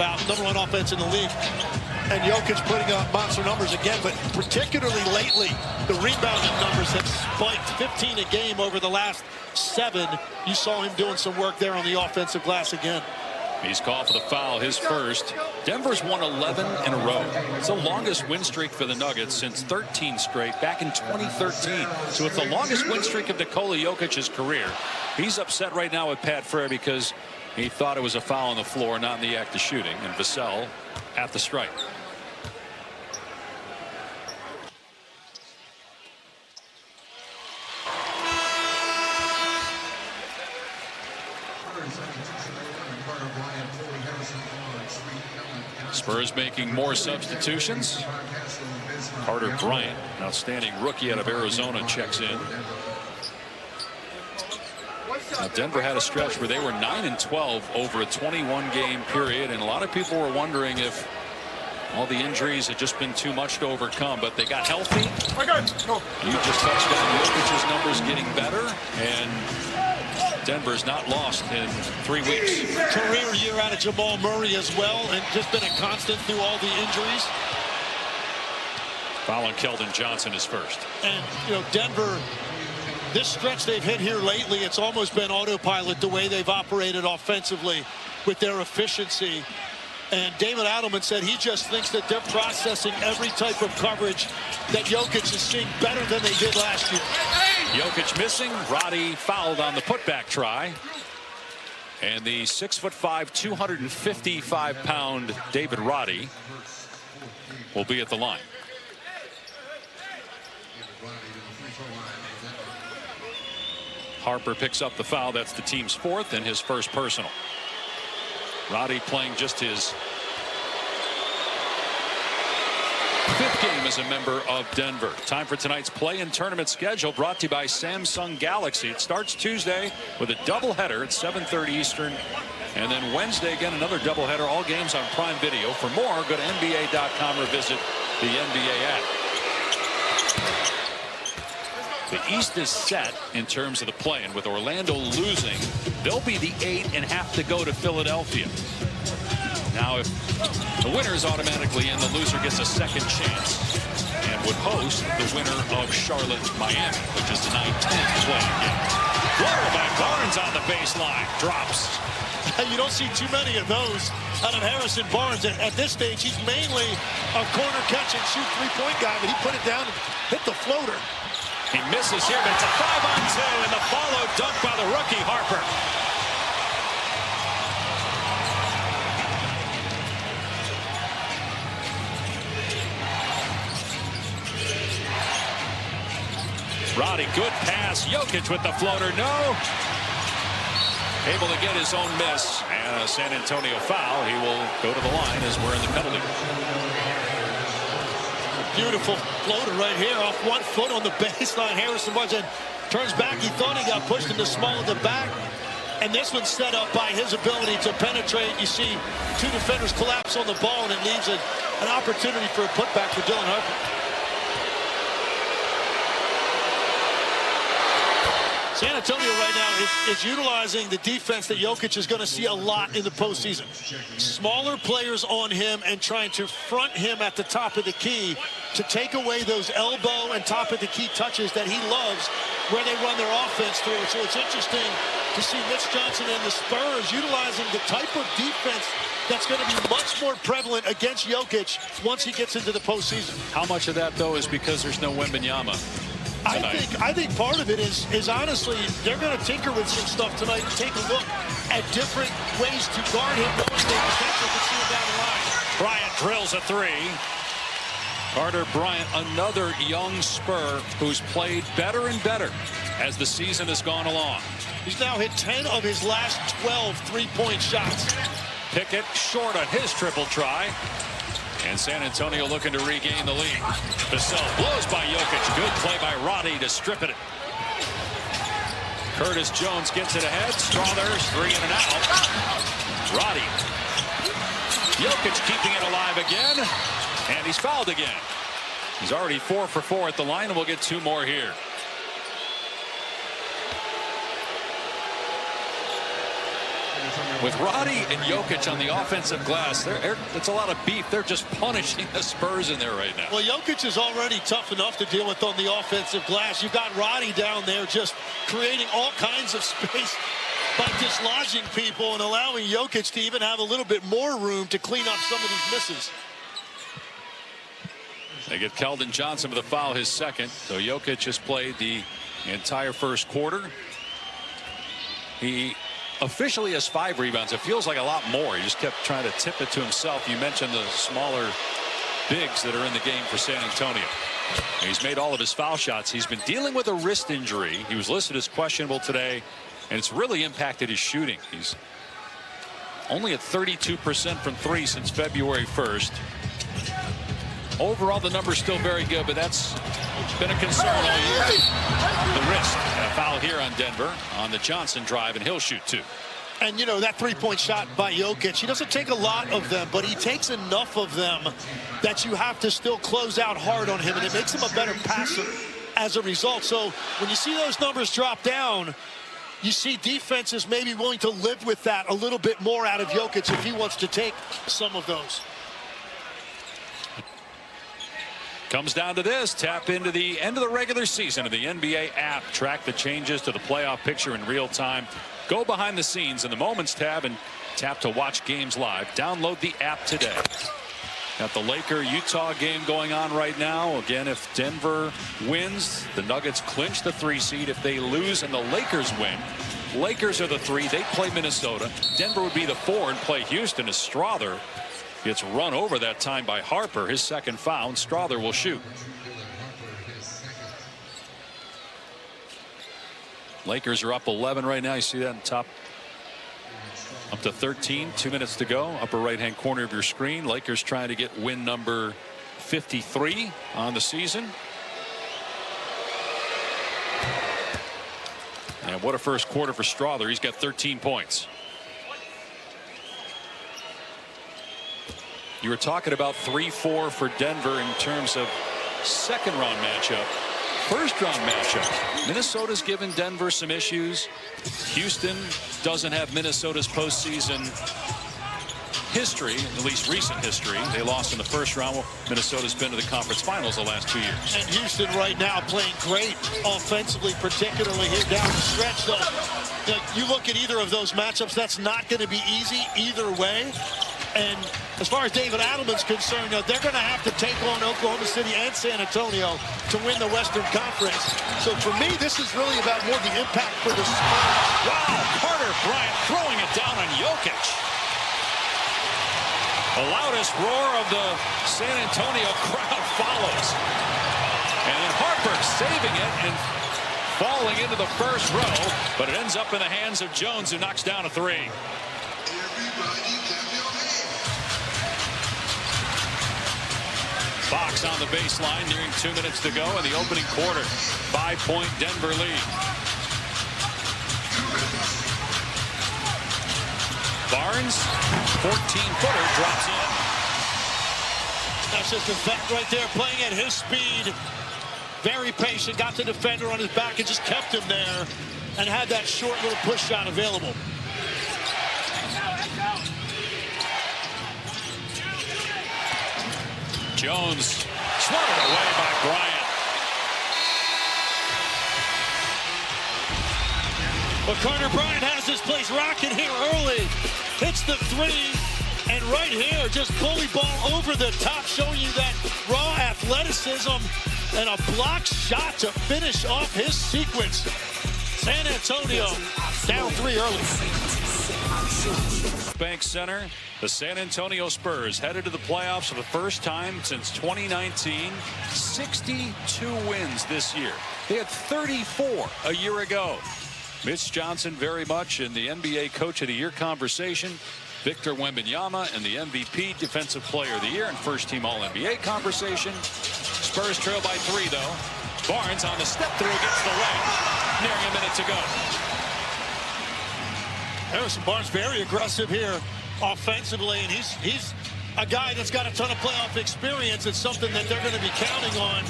About number one offense in the league. And Jokic putting up monster numbers again, but particularly lately, the rebounding numbers have spiked. 15 a game over the last 7. You saw him doing some work there on the offensive glass again. He's called for the foul, his first. Denver's won 11 in a row. It's the longest win streak for the Nuggets since 13 straight back in 2013. So it's the longest win streak of Nikola Jokic's career. He's upset right now with Pat Frere because he thought it was a foul on the floor, not in the act of shooting. And Vassell at the strike. Spurs making more substitutions. Carter Bryant, an outstanding rookie out of Arizona, checks in. Now Denver had a stretch where they were 9-12 over a 21-game period, and a lot of people were wondering if all the injuries had just been too much to overcome, but they got healthy. You just touched on Jokic's numbers getting better, and Denver's not lost in 3 weeks. Career year out of Jamal Murray as well, and just been a constant through all the injuries. Foul on Keldon Johnson is first. And, you know, Denver, this stretch they've hit here lately, it's almost been autopilot the way they've operated offensively with their efficiency. And David Adelman said he just thinks that they're processing every type of coverage that Jokic is seeing better than they did last year. Jokic missing. Roddy fouled on the putback try. And the 6'5", 255-pound David Roddy will be at the line. Harper picks up the foul. That's the team's 4th and his first personal. Roddy playing just his 5th game as a member of Denver. Time for tonight's play-in tournament schedule brought to you by Samsung Galaxy. It starts Tuesday with a doubleheader at 7:30 Eastern. And then Wednesday, again, another doubleheader. All games on Prime Video. For more, go to NBA.com or visit the NBA app. The East is set in terms of the play-in. With Orlando losing, they'll be the 8 and have to go to Philadelphia. Now, if the winner is automatically in, the loser gets a second chance and would host the winner of Charlotte-Miami, which is the 9-10 play-in game. Floater by Barnes on the baseline. Drops. You don't see too many of those out of Harrison Barnes. At this stage, he's mainly a corner catch and shoot three-point guy, but he put it down and hit the floater. He misses here, but it's a 5-on-2, and the follow dunk by the rookie Harper. Roddy, good pass. Jokic with the floater. No. Able to get his own miss. And a San Antonio foul. He will go to the line as we're in the penalty. Beautiful floater right here off 1 foot on the baseline. Harrison Barnes turns back. He thought he got pushed in the small of the back. And this one's set up by his ability to penetrate. You see 2 defenders collapse on the ball, and it leaves an opportunity for a putback for Dylan Harper. San Antonio right now is utilizing the defense that Jokic is going to see a lot in the postseason. Smaller players on him and trying to front him at the top of the key to take away those elbow and top of the key touches that he loves where they run their offense through. So it's interesting to see Mitch Johnson and the Spurs utilizing the type of defense that's going to be much more prevalent against Jokic once he gets into the postseason. How much of that, though, is because there's no Wembanyama? I think part of it is honestly they're going to tinker with some stuff tonight and take a look at different ways to guard him, knowing they potentially can see him down the line. Bryant drills a 3. Carter Bryant, another young Spur who's played better and better as the season has gone along. He's now hit 10 of his last 12 three-point shots. Pickett short on his triple try. And San Antonio looking to regain the lead. Vassell blows by Jokic. Good play by Roddy to strip it. Curtis Jones gets it ahead. Strothers, 3 in and out. Roddy. Jokic keeping it alive again. And he's fouled again. He's already 4 for 4 at the line, and we'll get 2 more here. With Roddy and Jokic on the offensive glass, it's a lot of beef. They're just punishing the Spurs in there right now. Well, Jokic is already tough enough to deal with on the offensive glass. You've got Roddy down there just creating all kinds of space by dislodging people and allowing Jokic to even have a little bit more room to clean up some of these misses. They get Keldon Johnson with a foul, his second. So Jokic has played the entire first quarter. He officially has 5 rebounds. It feels like a lot more. He just kept trying to tip it to himself. You mentioned the smaller bigs that are in the game for San Antonio. He's made all of his foul shots. He's been dealing with a wrist injury. He was listed as questionable today, and it's really impacted his shooting. He's only at 32% from 3 since February 1st. Overall, the number's still very good, but that's been a concern all year. The wrist. And a foul here on Denver on the Johnson drive, and he'll shoot 2. And, you know, that three-point shot by Jokic, he doesn't take a lot of them, but he takes enough of them that you have to still close out hard on him, and it makes him a better passer as a result. So when you see those numbers drop down, you see defenses maybe willing to live with that a little bit more out of Jokic if he wants to take some of those. Comes down to this. Tap into the end of the regular season of the NBA app. Track the changes to the playoff picture in real time. Go behind the scenes in the Moments tab and tap to watch games live. Download the app today. Got the Laker-Utah game going on right now. Again, if Denver wins, the Nuggets clinch the 3 seed. If they lose and the Lakers win, Lakers are the 3. They play Minnesota. Denver would be the 4 and play Houston as Strother gets run over that time by Harper, his second foul, and Strother will shoot. Lakers are up 11 right now. You see that on top. Up to 13, 2 minutes to go. Upper right-hand corner of your screen. Lakers trying to get win number 53 on the season. And what a first quarter for Strother. He's got 13 points. You were talking about 3-4 for Denver in terms of second round matchup. First round matchup. Minnesota's given Denver some issues. Houston doesn't have Minnesota's postseason history, at least recent history. They lost in the first round. Well, Minnesota's been to the conference finals the last 2 years. And Houston right now playing great offensively, particularly here down the stretch. So you look at either of those matchups, that's not going to be easy either way. And as far as David Adelman's concerned, they're going to have to take on Oklahoma City and San Antonio to win the Western Conference. So for me, this is really about more the impact for the Spurs. Wow, Carter Bryant throwing it down on Jokic. The loudest roar of the San Antonio crowd follows. And then Harper saving it and falling into the first row, but it ends up in the hands of Jones, who knocks down a 3. Fox on the baseline, nearing 2 minutes to go in the opening quarter. 5-point Denver lead. Barnes, 14-footer, drops in. That's just a fact right there, playing at his speed. Very patient, got the defender on his back and just kept him there and had that short little push shot available. Jones swatted away by Bryant. But Carter Bryant has this place rocking here early. Hits the 3, and right here, just bully ball over the top, showing you that raw athleticism and a block shot to finish off his sequence. San Antonio down 3 early. Bank Center, the San Antonio Spurs headed to the playoffs for the first time since 2019. 62 wins this year. They had 34 a year ago. Mitch Johnson very much in the NBA Coach of the Year conversation. Victor Wembanyama in the MVP Defensive Player of the Year and First Team All-NBA conversation. Spurs trail by 3, though. Barnes on the step through, gets the leg. Nearing a minute to go. Harrison Barnes very aggressive here offensively, and he's a guy that's got a ton of playoff experience. It's something that they're going to be counting on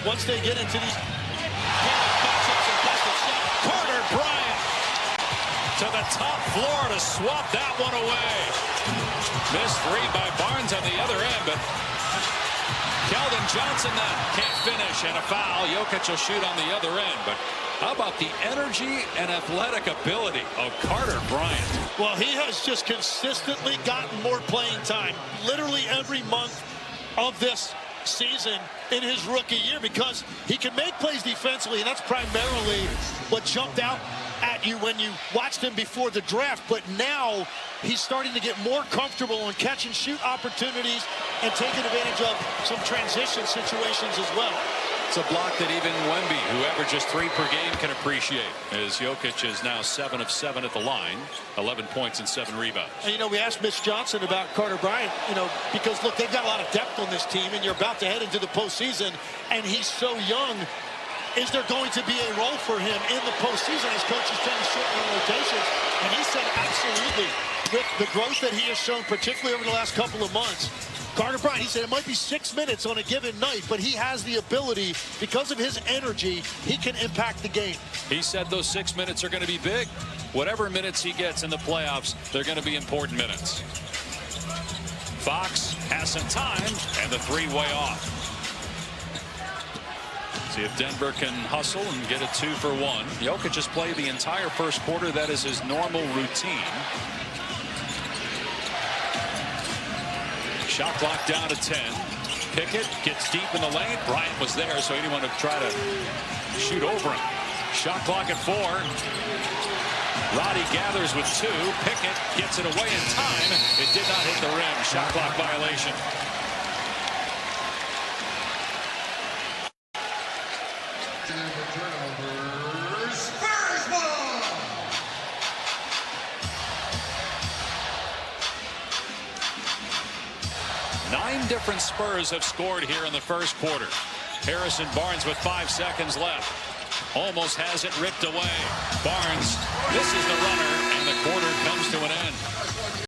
once they get into these matchups. Carter Bryant to to the top floor to swap that one away. Missed three by Barnes on the other end, but Keldon Johnson then can't finish, and a foul. Jokic will shoot on the other end, but how about the energy and athletic ability of Carter Bryant? Well, he has just consistently gotten more playing time literally every month of this season in his rookie year, because he can make plays defensively, and that's primarily what jumped out at you when you watched him before the draft. But now he's starting to get more comfortable on catch and shoot opportunities and taking advantage of some transition situations as well. It's a block that even Wemby, who averages 3 per game, can appreciate, as Jokic is now 7 of 7 at the line, 11 points and 7 rebounds. And, we asked Mitch Johnson about Carter Bryant, because, look, they've got a lot of depth on this team, and you're about to head into the postseason, and he's so young. Is there going to be a role for him in the postseason as coaches tend to shorten their rotations? And he said absolutely. With the growth that he has shown, particularly over the last couple of months, Carter Bryant, he said it might be 6 minutes on a given night, but he has the ability, because of his energy, he can impact the game. He said those 6 minutes are going to be big. Whatever minutes he gets in the playoffs, they're going to be important minutes. Fox has some time, and the three-way off. See if Denver can hustle and get a 2 for 1. Jokic just played the entire first quarter. That is his normal routine. Shot clock down to 10. Pickett gets deep in the lane. Bryant was there, so anyone would try to shoot over him. Shot clock at 4. Roddy gathers with 2. Pickett gets it away in time. It did not hit the rim. Shot clock violation. Spurs ball. Nine different Spurs have scored here in the first quarter. Harrison Barnes with 5 seconds left. Almost has it ripped away. Barnes, this is the runner, and the quarter comes to an end.